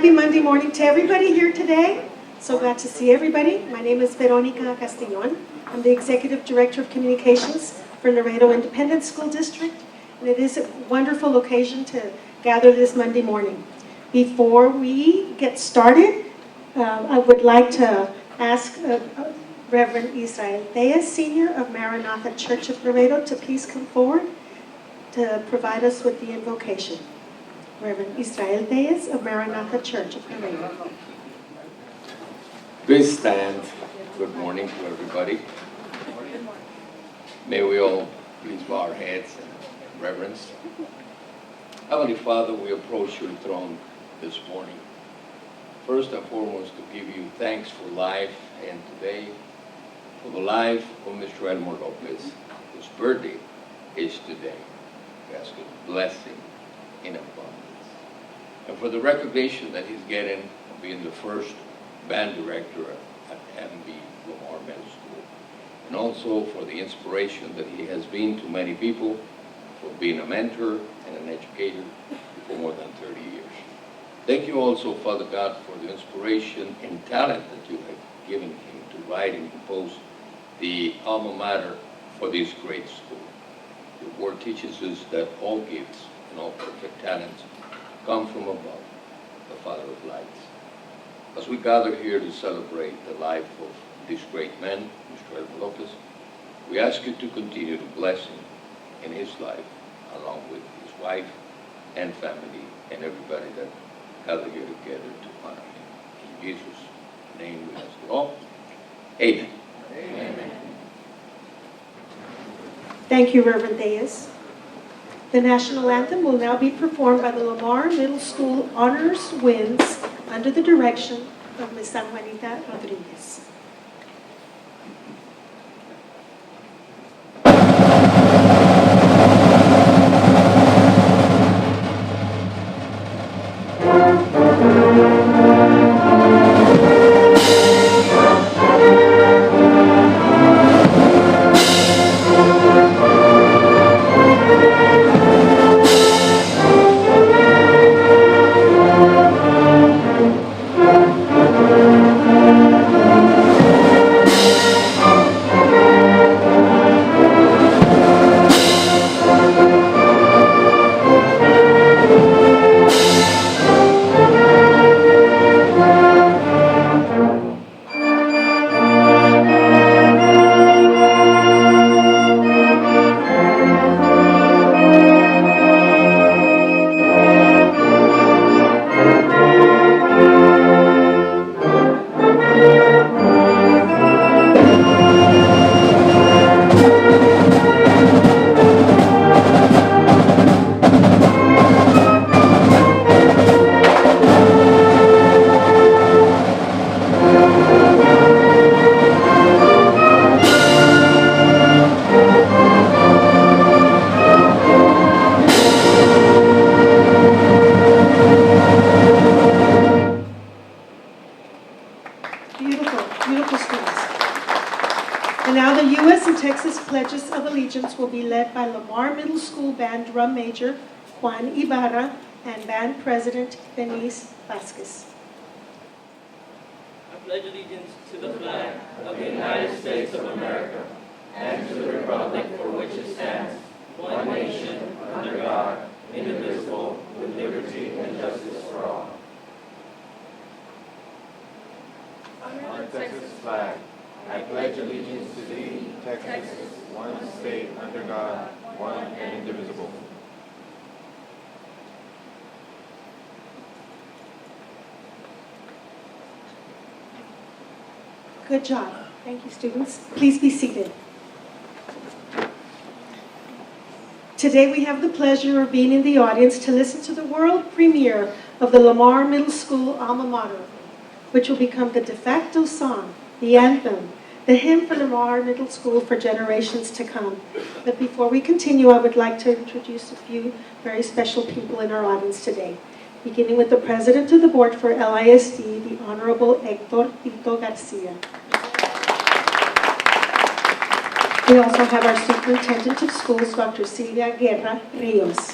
Happy Monday morning to everybody here today. So glad to see everybody. My name is Veronica Castellon. I'm the Executive Director of Communications for Laredo Independent School District, and it is a wonderful occasion to gather this Monday morning. Before we get started, I would like to ask Reverend Israel Diaz, Senior of Maranatha Church of Laredo, to please come forward to provide us with the invocation. Reverend Israel Diaz of Maranatha Church of Laredo. Please stand. Good morning to everybody. May we all please bow our heads in reverence. Heavenly Father, we approach your throne this morning. First and foremost, to give you thanks for life, and today for the life of Mr. Elmo Lopez, whose birthday is today. We ask you to bless him in abundance. And for the recognition that he's getting of being the first band director at MB Lamar Middle School. And also for the inspiration that he has been to many people, for being a mentor and an educator for more than 30 years. Thank you also, Father God, for the inspiration and talent that you have given him to write and compose the alma mater for this great school. Your word teaches us that all gifts and all perfect talents come from above, the Father of lights. As we gather here to celebrate the life of this great man, Mr. Elmo Lopez, we ask you to continue to bless him in his life, along with his wife and family and everybody that gather here together to honor him. In Jesus' name we ask it all. Amen. Amen. Thank you, Reverend Diaz. The national anthem will now be performed by the Lamar Middle School Honors Winds under the direction of Ms. San Juanita Rodriguez. Will be led by Lamar Middle School Band Drum Major Juan Ibarra and Band President Denise Vasquez. I pledge allegiance to the flag of the United States of America and to the republic for which it stands, one nation, under God, indivisible, with liberty and justice for all. On the Texas flag, I pledge allegiance to thee, Texas, one state under God, one and indivisible. Good job. Thank you, students. Please be seated. Today we have the pleasure of being in the audience to listen to the world premiere of the Lamar Middle School alma mater, which will become the de facto song, the anthem, the hymn for Lamar Middle School for generations to come. But before we continue, I would like to introduce a few very special people in our audience today, beginning with the President of the Board for LISD, the Honorable Oct072019. Garcia. We also have our Superintendent of Schools, Dr. Silvia Guerra Rios.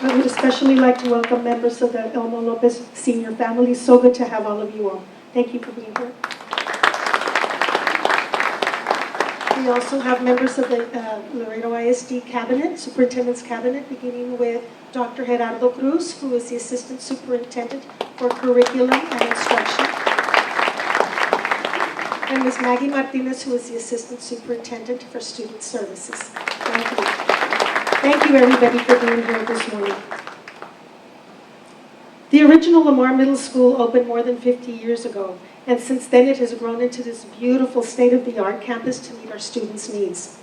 I would especially like to welcome members of the Elmo Lopez senior family. So good to have all of you all. Thank you for being here. We also have members of the Laredo ISD cabinet, superintendent's cabinet, beginning with Dr. Eduardo Cruz, who is the assistant superintendent for curriculum and instruction, and Ms. Maggie Martinez, who is the assistant superintendent for student services. Thank you. Thank you, everybody, for being here this morning. The original Lamar Middle School opened more than 50 years ago, and since then it has grown into this beautiful state-of-the-art campus to meet our students' needs.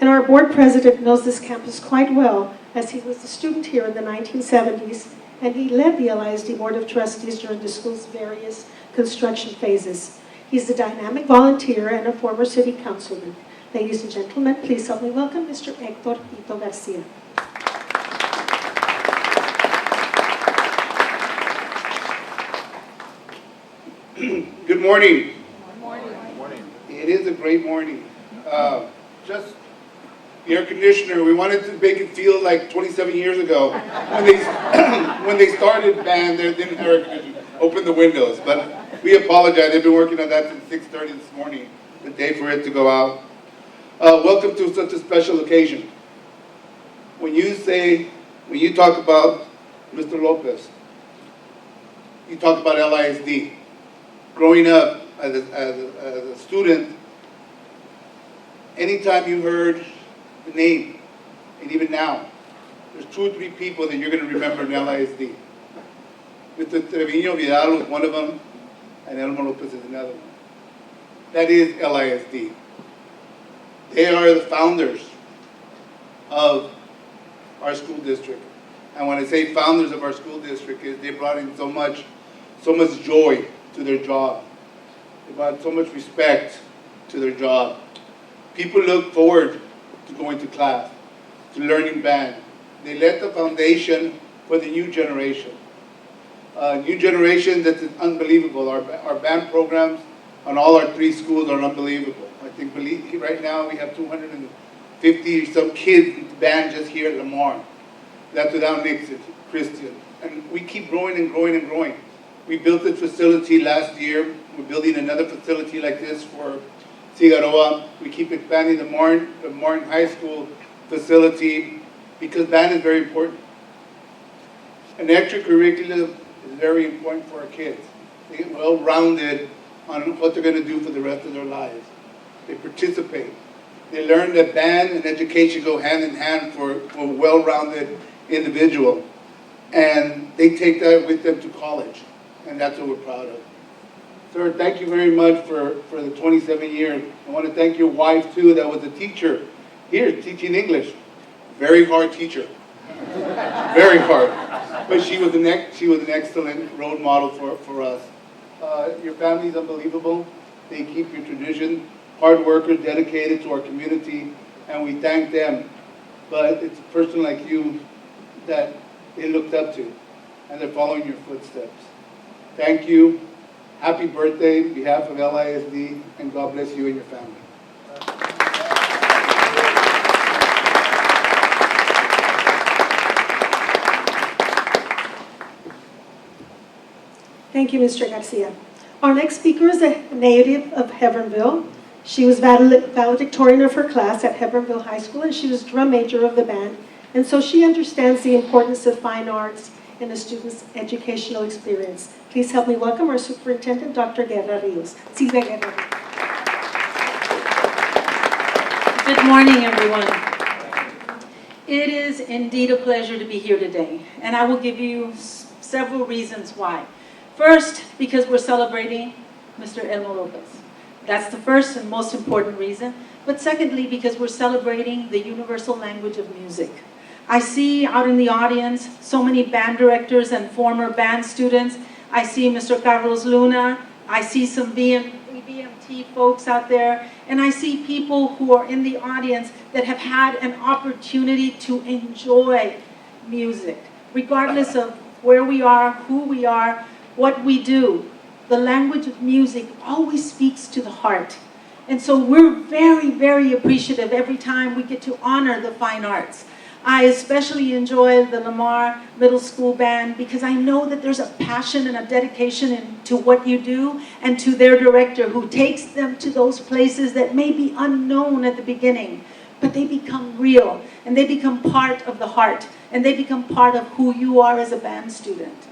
And our board president knows this campus quite well, as he was a student here in the 1970s, and he led the LISD Board of Trustees during the school's various construction phases. He's a dynamic volunteer and a former city councilman. Ladies and gentlemen, please help me welcome Mr. Hector Tito Garcia. Good morning. Good morning. It is a great morning. Just the air conditioner, we wanted to make it feel like 27 years ago when they started band, they didn't air conditioner, open the windows. But we apologize. They've been working on that since 6:30 this morning, the day for it to go out. Welcome to such a special occasion. When you talk about Mr. Lopez, you talk about LISD. Growing up as a student, anytime you heard the name, and even now, there's 2 or 3 people that you're going to remember in LISD. Mr. Trevino Vidal was one of them, and Elmo Lopez is another one. That is LISD. They are the founders of our school district. And when I say founders of our school district, is they brought in so much joy to their job. They brought so much respect to their job. People look forward to going to class, to learning band. They laid the foundation for the new generation. New generation that's unbelievable. Our band programs on all our 3 schools are unbelievable. I think right now we have 250 some kids in band just here at Lamar. That's without Nixon, Christian. And we keep growing and growing and growing. We built this facility last year. We're building another facility like this for Cigaroa. We keep expanding the Martin High School facility because band is very important. An extracurricular is very important for our kids. They get well-rounded on what they're going to do for the rest of their lives. They participate. They learn that band and education go hand in hand for a well-rounded individual. And they take that with them to college. And that's what we're proud of. Sir, thank you very much for the 27 years. I want to thank your wife, too, that was a teacher here teaching English. Very hard teacher. Very hard. But she was an excellent role model for us. Your family's unbelievable. They keep your tradition. Hard workers, dedicated to our community, and we thank them. But it's a person like you that they looked up to, and they're following your footsteps. Thank you. Happy birthday on behalf of LISD, and God bless you and your family. Thank you, Mr. Garcia. Our next speaker is a native of Hebbronville. She was valedictorian of her class at Hebbronville High School, and she was drum major of the band. And so she understands the importance of fine arts in a student's educational experience. Please help me welcome our superintendent, Dr. Guerra Rios. Silvia Guerra. Good morning, everyone. It is indeed a pleasure to be here today, and I will give you several reasons why. First, because we're celebrating Mr. Elmo Lopez. That's the first and most important reason. But secondly, because we're celebrating the universal language of music. I see out in the audience so many band directors and former band students. I see Mr. Carlos Luna. I see some BMT folks out there. And I see people who are in the audience that have had an opportunity to enjoy music, regardless of where we are, who we are, what we do. The language of music always speaks to the heart. And so we're very, very appreciative every time we get to honor the fine arts. I especially enjoy the Lamar Middle School Band because I know that there's a passion and a dedication to what you do, and to their director who takes them to those places that may be unknown at the beginning, but they become real and they become part of the heart and they become part of who you are as a band student.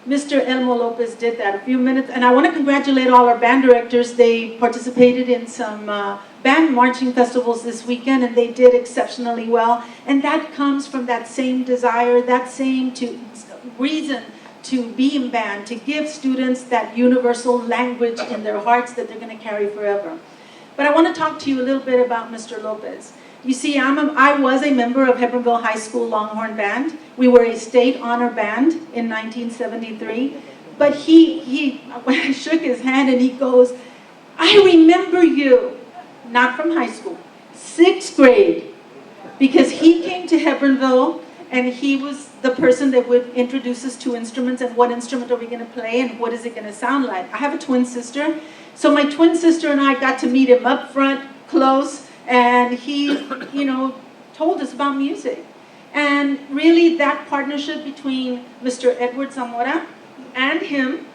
Mr. Elmo Lopez did that a few minutes, and I want to congratulate all our band directors. They participated in some band marching festivals this weekend, and they did exceptionally well. And that comes from that same desire, that same reason to be in band, to give students that universal language in their hearts that they're going to carry forever. But I want to talk to you a little bit about Mr. Lopez. You see, I was a member of Hebbronville High School Longhorn Band. We were a state honor band in 1973. But when I shook his hand and he goes, "I remember you," not from high school, 6th grade, because he came to Hebbronville and he was the person that would introduce us to instruments and what instrument are we going to play and what is it going to sound like. I have a twin sister, so my twin sister and I got to meet him up front, close, and he, told us about music. And really that partnership between Mr. Edward Zamora and him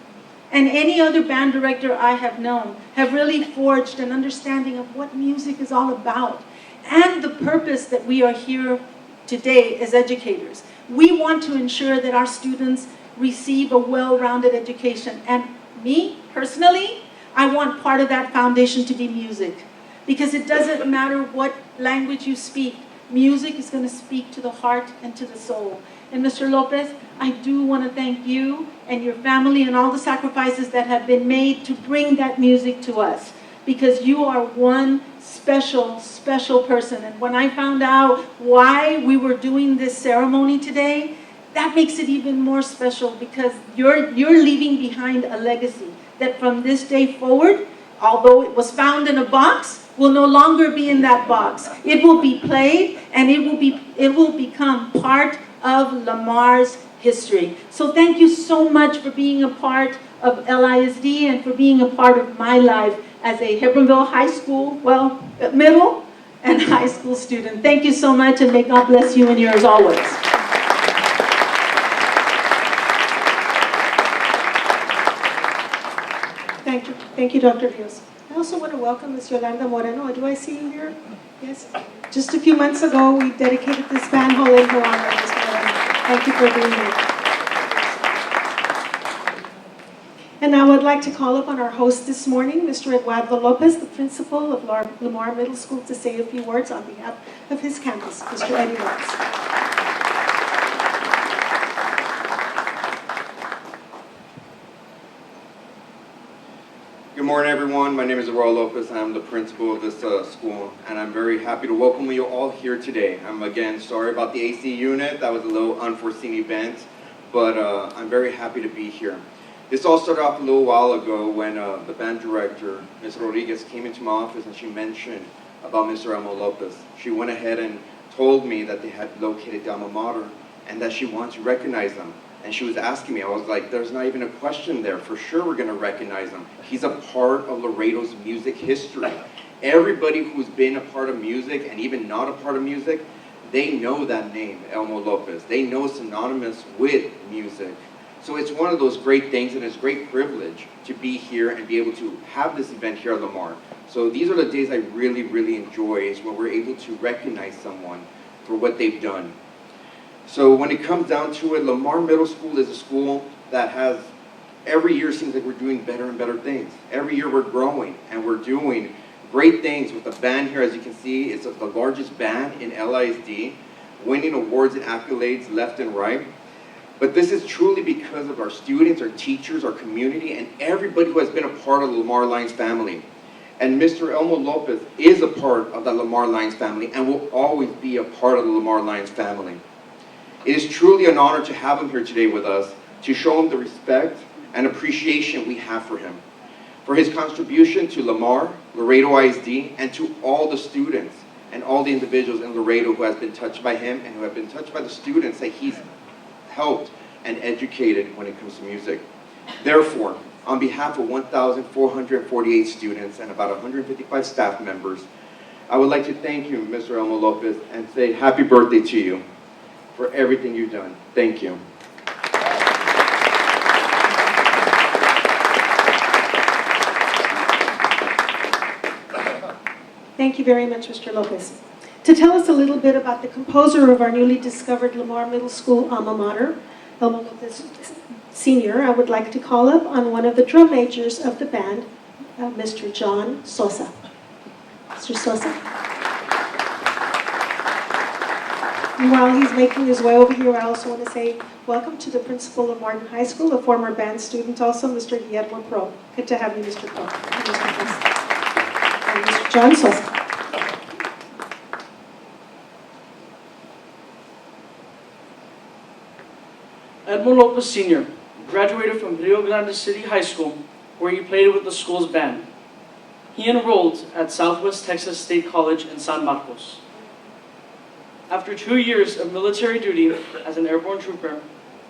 and any other band director I have known have really forged an understanding of what music is all about and the purpose that we are here today as educators. We want to ensure that our students receive a well-rounded education. And me, personally, I want part of that foundation to be music. Because it doesn't matter what language you speak, music is going to speak to the heart and to the soul. And Mr. Lopez, I do want to thank you and your family and all the sacrifices that have been made to bring that music to us. Because you are one special, special person. And when I found out why we were doing this ceremony today, that makes it even more special because you're leaving behind a legacy that from this day forward, although it was found in a box, will no longer be in that box. It will be played and it will become part of Lamar's history. So thank you so much for being a part of LISD and for being a part of my life as a Hebbronville High School, middle and high school student. Thank you so much, and may God bless you and yours always. Thank you, Dr. Rios. I also want to welcome Ms. Yolanda Moreno. Do I see you here? Yes. Just a few months ago, we dedicated this band hall in her honor, Ms. Moreno. Thank you for being here. And now I'd like to call upon our host this morning, Mr. Eduardo Lopez, the principal of Lamar Middle School, to say a few words on behalf of his campus. Mr. Eddie Lopez. Good morning, everyone. My name is Eduardo Lopez. I'm the principal of this school, and I'm very happy to welcome you all here today. I'm again sorry about the AC unit. That was a little unforeseen event, but I'm very happy to be here. This all started off a little while ago when the band director, Ms. Rodriguez, came into my office and she mentioned about Mr. Elmo Lopez. She went ahead and told me that they had located the alma mater and that she wanted to recognize them. And she was asking me, I was like, there's not even a question there. For sure we're going to recognize him. He's a part of Laredo's music history. Everybody who's been a part of music and even not a part of music, they know that name, Elmo Lopez. They know it's synonymous with music. So it's one of those great things, and it's a great privilege to be here and be able to have this event here at Lamar. So these are the days I really, really enjoy, is when we're able to recognize someone for what they've done. So when it comes down to it, Lamar Middle School is a school that has, every year seems like we're doing better and better things. Every year we're growing and we're doing great things with the band here. As you can see, it's the largest band in LISD, winning awards and accolades left and right. But this is truly because of our students, our teachers, our community, and everybody who has been a part of the Lamar Lions family. And Mr. Elmo Lopez is a part of the Lamar Lions family and will always be a part of the Lamar Lions family. It is truly an honor to have him here today with us, to show him the respect and appreciation we have for him, for his contribution to Lamar, Laredo ISD, and to all the students and all the individuals in Laredo who has been touched by him and who have been touched by the students that he's helped and educated when it comes to music. Therefore, on behalf of 1,448 students and about 155 staff members, I would like to thank you, Mr. Elmo Lopez, and say happy birthday to you for everything you've done. Thank you. Thank you very much, Mr. Lopez. To tell us a little bit about the composer of our newly discovered Lamar Middle School alma mater, Elmo Lopez Sr., I would like to call up on one of the drum majors of the band, Mr. John Sosa. Mr. Sosa. And while he's making his way over here, I also want to say welcome to the principal of Martin High School, a former band student also, Mr. Guillermo Pro. Good to have you, Mr. Pro. And Mr. John Sosa. Edmo Lopez Sr. graduated from Rio Grande City High School, where he played with the school's band. He enrolled at Southwest Texas State College in San Marcos. After 2 years of military duty as an airborne trooper,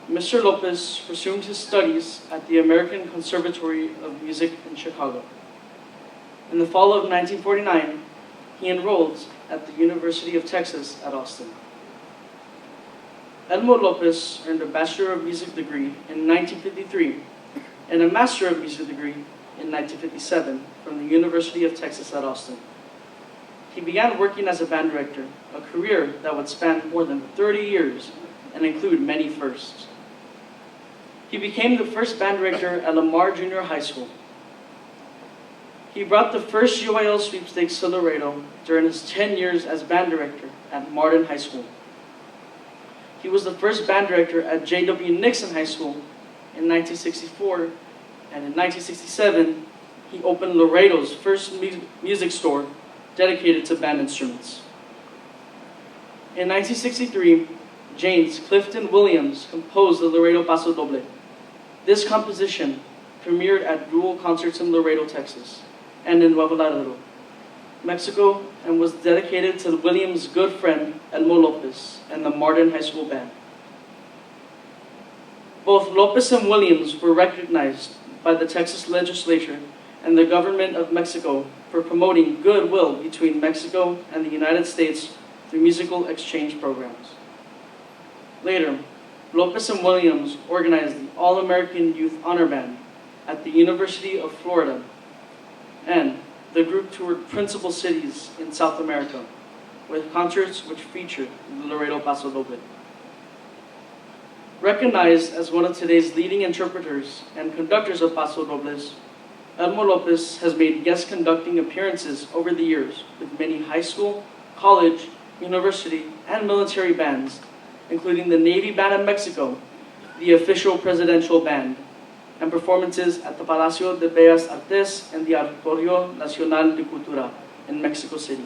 Mr. Lopez resumed his studies at the American Conservatory of Music in Chicago. In the fall of 1949, he enrolled at the University of Texas at Austin. Edmo Lopez earned a Bachelor of Music degree in 1953 and a Master of Music degree in 1957 from the University of Texas at Austin. He began working as a band director, a career that would span more than 30 years and include many firsts. He became the first band director at Lamar Junior High School. He brought the first UIL sweepstakes to Laredo during his 10 years as band director at Martin High School. He was the first band director at J.W. Nixon High School in 1964, and in 1967, he opened Laredo's first music store dedicated to band instruments. In 1963, James Clifton Williams composed the Laredo Paso Doble. This composition premiered at dual concerts in Laredo, Texas, and in Nuevo Laredo, Mexico, and was dedicated to Williams' good friend, Elmo Lopez, and the Martin High School Band. Both Lopez and Williams were recognized by the Texas legislature and the government of Mexico for promoting goodwill between Mexico and the United States through musical exchange programs. Later, Lopez and Williams organized the All-American Youth Honor Band at the University of Florida, and the group toured principal cities in South America with concerts which featured the Laredo Paso Doble. Recognized as one of today's leading interpreters and conductors of Paso Dobles, Elmo Lopez has made guest conducting appearances over the years with many high school, college, university, and military bands, including the Navy Band of Mexico, the official presidential band, and performances at the Palacio de Bellas Artes and the Auditorio Nacional de Cultura in Mexico City.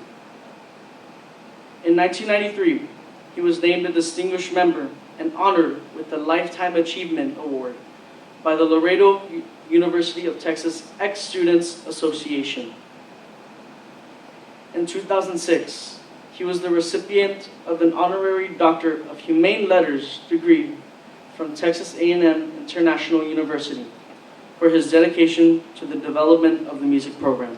In 1993, he was named a distinguished member and honored with the Lifetime Achievement Award by the Laredo University of Texas Ex-Students Association. In 2006, he was the recipient of an Honorary Doctor of Humane Letters degree from Texas A&M International University for his dedication to the development of the music program.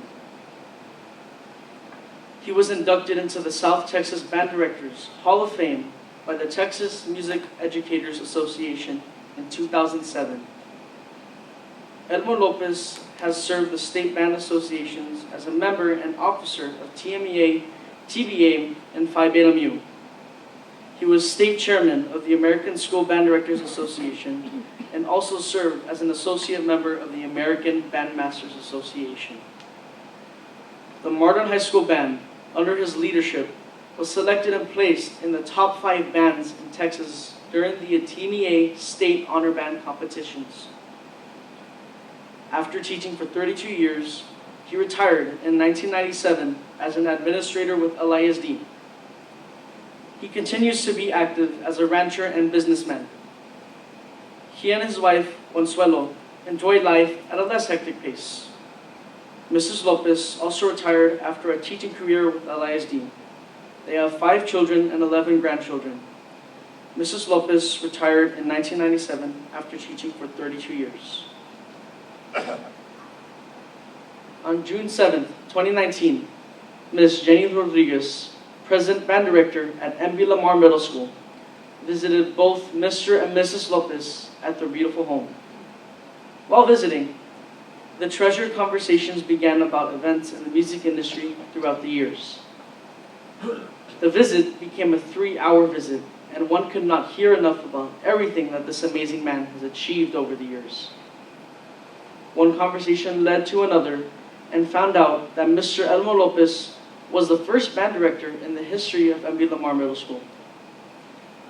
He was inducted into the South Texas Band Directors Hall of Fame by the Texas Music Educators Association in 2007. Elmo Lopez has served the state band associations as a member and officer of TMEA, TBA, and Phi Beta Mu. He was state chairman of the American School Band Directors Association and also served as an associate member of the American Bandmasters Association. The Martin High School Band, under his leadership, was selected and placed in the top 5 bands in Texas during the TMEA State Honor Band competitions. After teaching for 32 years, he retired in 1997 as an administrator with LISD. He continues to be active as a rancher and businessman. He and his wife, Consuelo, enjoy life at a less hectic pace. Mrs. Lopez also retired after a teaching career with LISD. They have 5 children and 11 grandchildren. Mrs. Lopez retired in 1997 after teaching for 32 years. On June 7, 2019, Ms. Jenny Rodriguez, present band director at MB Lamar Middle School, visited both Mr. and Mrs. Lopez at their beautiful home. While visiting, the treasured conversations began about events in the music industry throughout the years. The visit became a 3-hour visit, and one could not hear enough about everything that this amazing man has achieved over the years. One conversation led to another, and found out that Mr. Elmo Lopez was the first band director in the history of MB Lamar Middle School.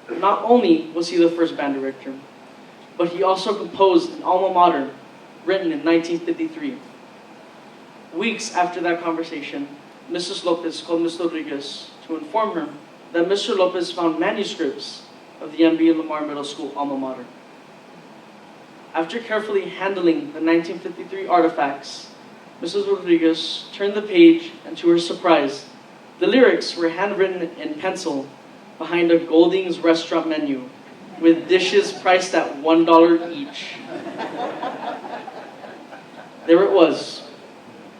Not only was he the first band director, but he also composed an alma mater written in 1953. Weeks after that conversation, Mrs. Lopez called Ms. Rodriguez to inform her that Mr. Lopez found manuscripts of the MB Lamar Middle School alma mater. After carefully handling the 1953 artifacts, Mrs. Rodriguez turned the page, and to her surprise, the lyrics were handwritten in pencil behind a Golding's restaurant menu with dishes priced at $1 each. There it was,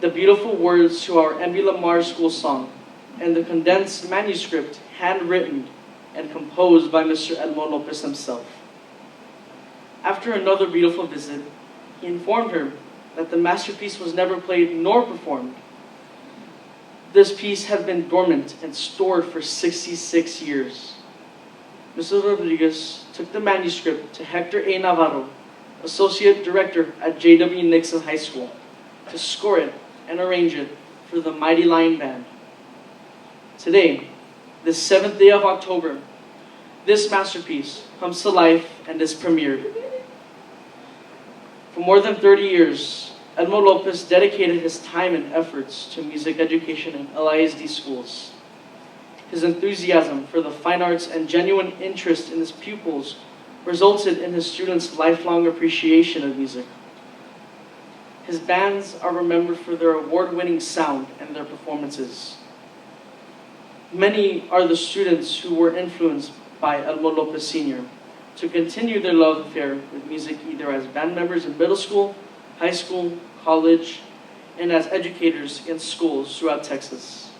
the beautiful words to our MB Lamar School song, and the condensed manuscript handwritten and composed by Mr. Elmo Lopez himself. After another beautiful visit, he informed her that the masterpiece was never played nor performed. This piece had been dormant and stored for 66 years. Mrs. Rodriguez took the manuscript to Hector A. Navarro, Associate Director at J.W. Nixon High School, to score it and arrange it for the Mighty Lion Band. Today, the 7th day of October, this masterpiece comes to life and is premiered. For more than 30 years, Elmo Lopez dedicated his time and efforts to music education in LISD schools. His enthusiasm for the fine arts and genuine interest in his pupils resulted in his students' lifelong appreciation of music. His bands are remembered for their award-winning sound and their performances. Many are the students who were influenced by Elmo Lopez Sr. to continue their love affair with music, either as band members in middle school, high school, college, and as educators in schools throughout Texas.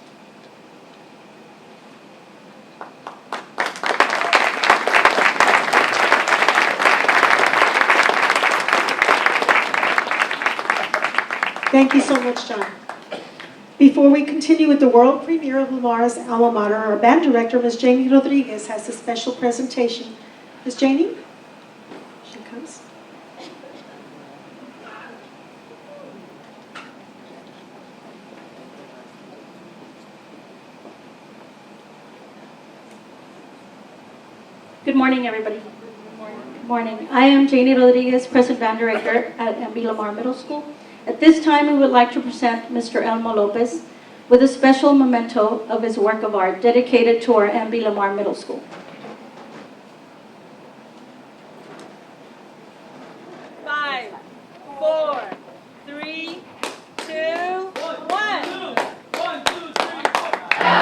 Thank you so much, John. Before we continue with the world premiere of Lamar's alma mater, our band director, Ms. Janie Rodriguez, has a special presentation. Ms. Janie? She comes. Good morning, everybody. Good morning. I am Janie Rodriguez, present band director at MB Lamar Middle School. At this time, we would like to present Mr. Elmo Lopez with a special memento of his work of art dedicated to our MB Lamar Middle School. Five, four, three, two, one. One, two, three, four.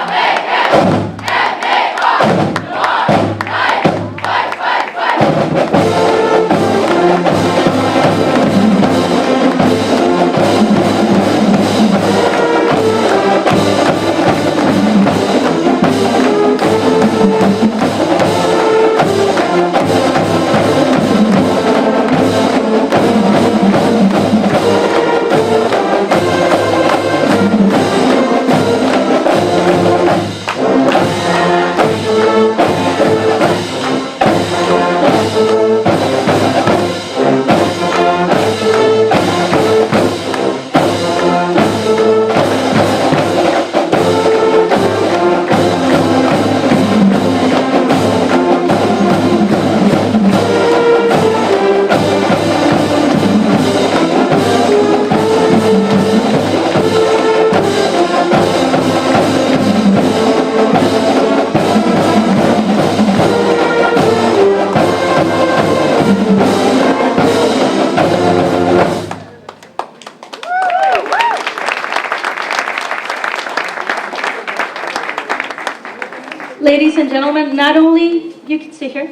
Ladies and gentlemen, not only, you can stay here,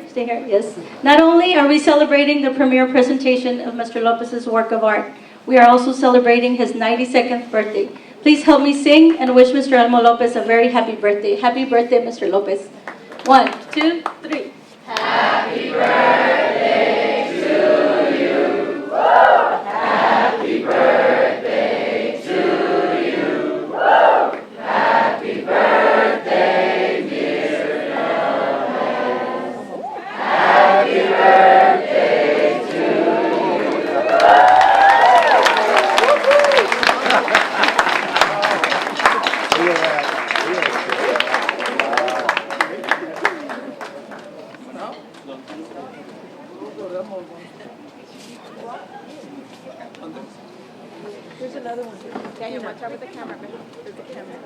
yes. Not only are we celebrating the premiere presentation of Mr. Lopez's work of art, we are also celebrating his 92nd birthday. Please help me sing and wish Mr. Elmo Lopez a very happy birthday. Happy birthday, Mr. Lopez. 1, 2, 3. Happy birthday to you. Happy birthday to you. Happy birthday, dear Lopez. Happy birthday to you. Here's another one. Daniel, watch out with the camera. There's the camera.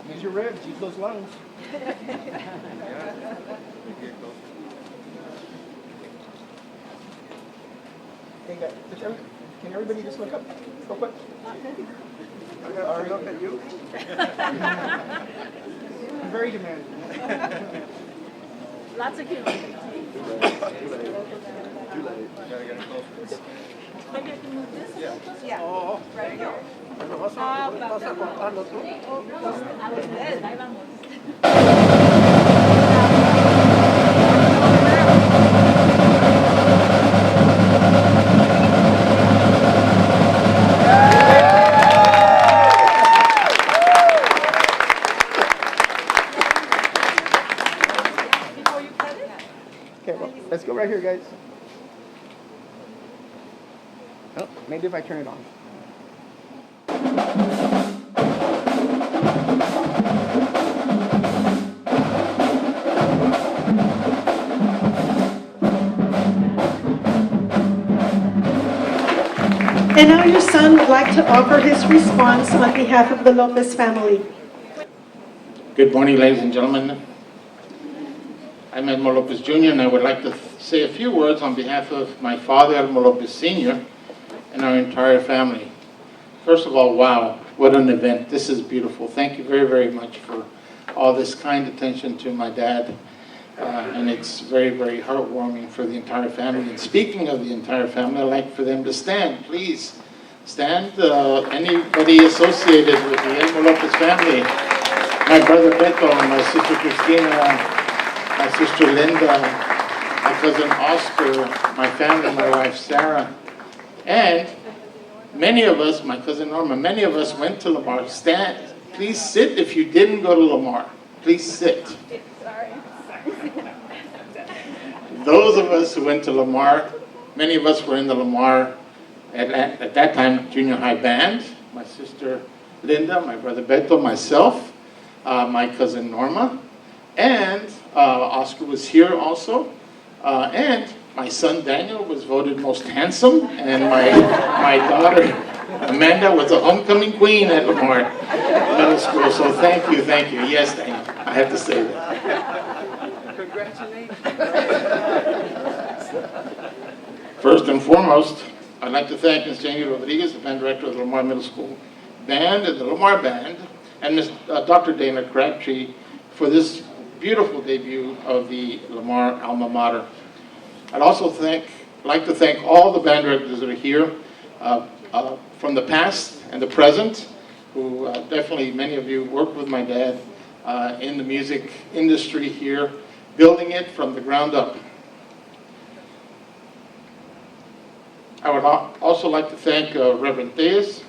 Use your ribs, use those lungs. Hey guys, can everybody just look up real quick? Already look at you. I'm very demanding. Lots of humor. Maybe I can move this a little closer? Yeah. Right here. Ahí vamos. Okay, well, let's go right here, guys. Oh, maybe if I turn it on. And now your son would like to offer his response on behalf of the Lopez family. Good morning, ladies and gentlemen. I'm Elmo Lopez Jr., and I would like to say a few words on behalf of my father, Elmo Lopez Sr., and our entire family. First of all, wow, what an event. This is beautiful. Thank you very, very much for all this kind attention to my dad. And it's very, very heartwarming for the entire family. And speaking of the entire family, I'd like for them to stand. Please stand. Anybody associated with the Elmo Lopez family. My brother Beto, my sister Cristina, my sister Linda, my cousin Oscar, my family, my wife Sarah, and many of us, my cousin Norma, many of us went to Lamar. Stand. Please sit if you didn't go to Lamar. Please sit. Those of us who went to Lamar, many of us were in the Lamar, at that time, junior high band. My sister Linda, my brother Beto, myself, my cousin Norma, and Oscar was here also, and my son Daniel was voted most handsome, and my daughter Amanda was a homecoming queen at Lamar Middle School. So thank you. Yes, Daniel, I have to say that. Congratulations. First and foremost, I'd like to thank Ms. Janie Rodriguez, the band director of the Lamar Middle School Band and the Lamar Band, and Ms. Dr. Dana Crabtree for this beautiful debut of the Lamar alma mater. I'd also like to thank all the band directors that are here from the past and the present, who definitely, many of you worked with my dad in the music industry here, building it from the ground up. I would also like to thank Reverend Tejas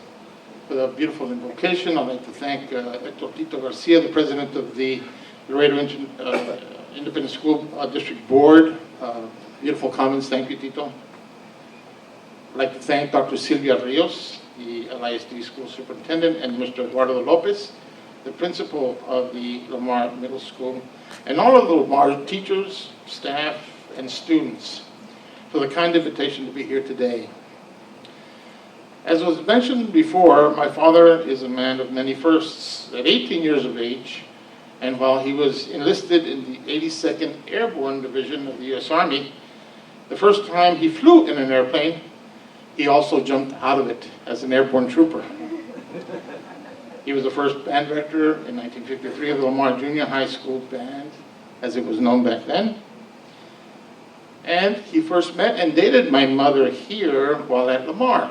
for the beautiful invocation. I'd like to thank Hector Tito Garcia, the president of the Laredo Independent School District Board. Beautiful comments. Thank you, Tito. I'd like to thank Dr. Silvia Rios, the LISD School Superintendent, and Mr. Eduardo Lopez, the principal of the Lamar Middle School, and all of the Lamar teachers, staff, and students for the kind invitation to be here today. As was mentioned before, my father is a man of many firsts. At 18 years of age, and while he was enlisted in the 82nd Airborne Division of the U.S. Army, the first time he flew in an airplane, he also jumped out of it as an airborne trooper. He was the first band director in 1953 of the Lamar Junior High School Band, as it was known back then. And he first met and dated my mother here while at Lamar.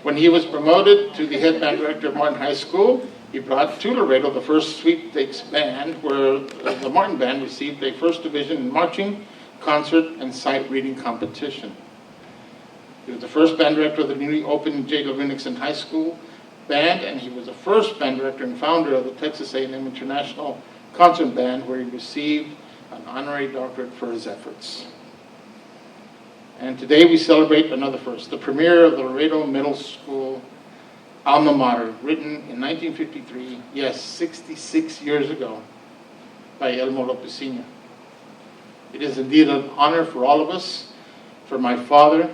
When he was promoted to the head band director of Martin High School, he brought to Laredo the first sweepstakes band, where the Martin band received a first division in marching, concert, and sight reading competition. He was the first band director of the newly opened J. Nixon High School band, and he was the first band director and founder of the Texas A&M International Concert Band, where he received an honorary doctorate for his efforts. And today we celebrate another first, the premiere of the Laredo Middle School Alma Mater, written in 1953, yes, 66 years ago, by Elmo Lopez Sr. It is indeed an honor for all of us, for my father,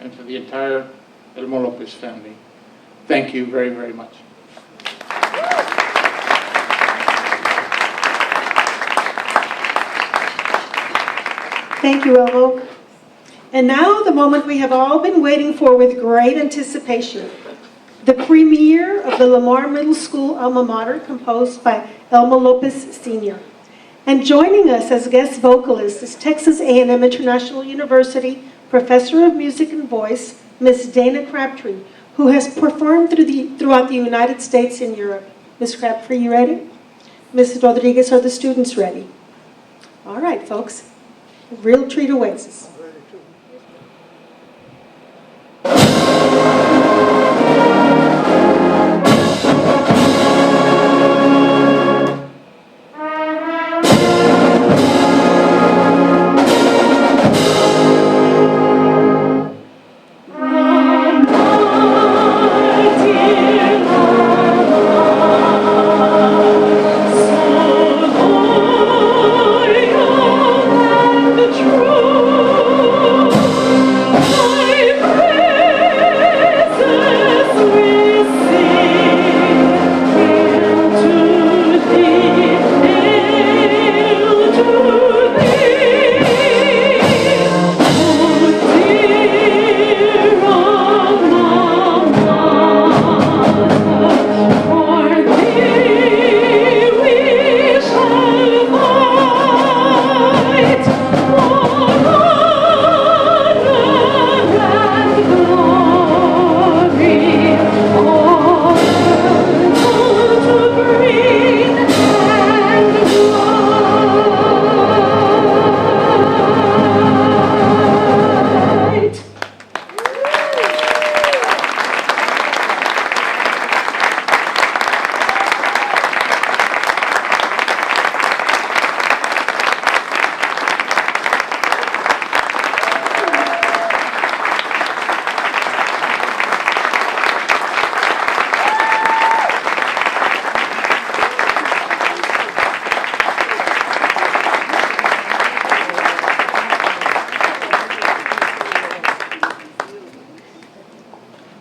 and for the entire Elmo Lopez family. Thank you very, very much. Thank you, Elmo. And now the moment we have all been waiting for with great anticipation. The premiere of the Lamar Middle School Alma Mater, composed by Elmo Lopez Sr. And joining us as guest vocalist is Texas A&M International University Professor of Music and Voice, Ms. Dana Crabtree, who has performed throughout the United States and Europe. Ms. Crabtree, you ready? Ms. Rodriguez, are the students ready? All right, folks. A real treat awaits us.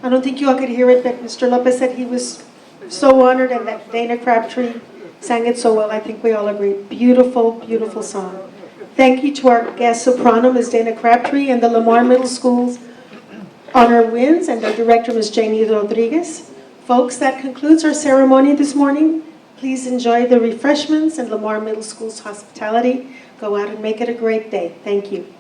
I don't think you all could hear it, but Mr. Lopez said he was so honored and that Dana Crabtree sang it so well. I think we all agree. Beautiful, beautiful song. Thank you to our guest soprano, Ms. Dana Crabtree, and the Lamar Middle School's honor winds, and our director, Ms. Janie Rodriguez. Folks, that concludes our ceremony this morning. Please enjoy the refreshments and Lamar Middle School's hospitality. Go out and make it a great day. Thank you.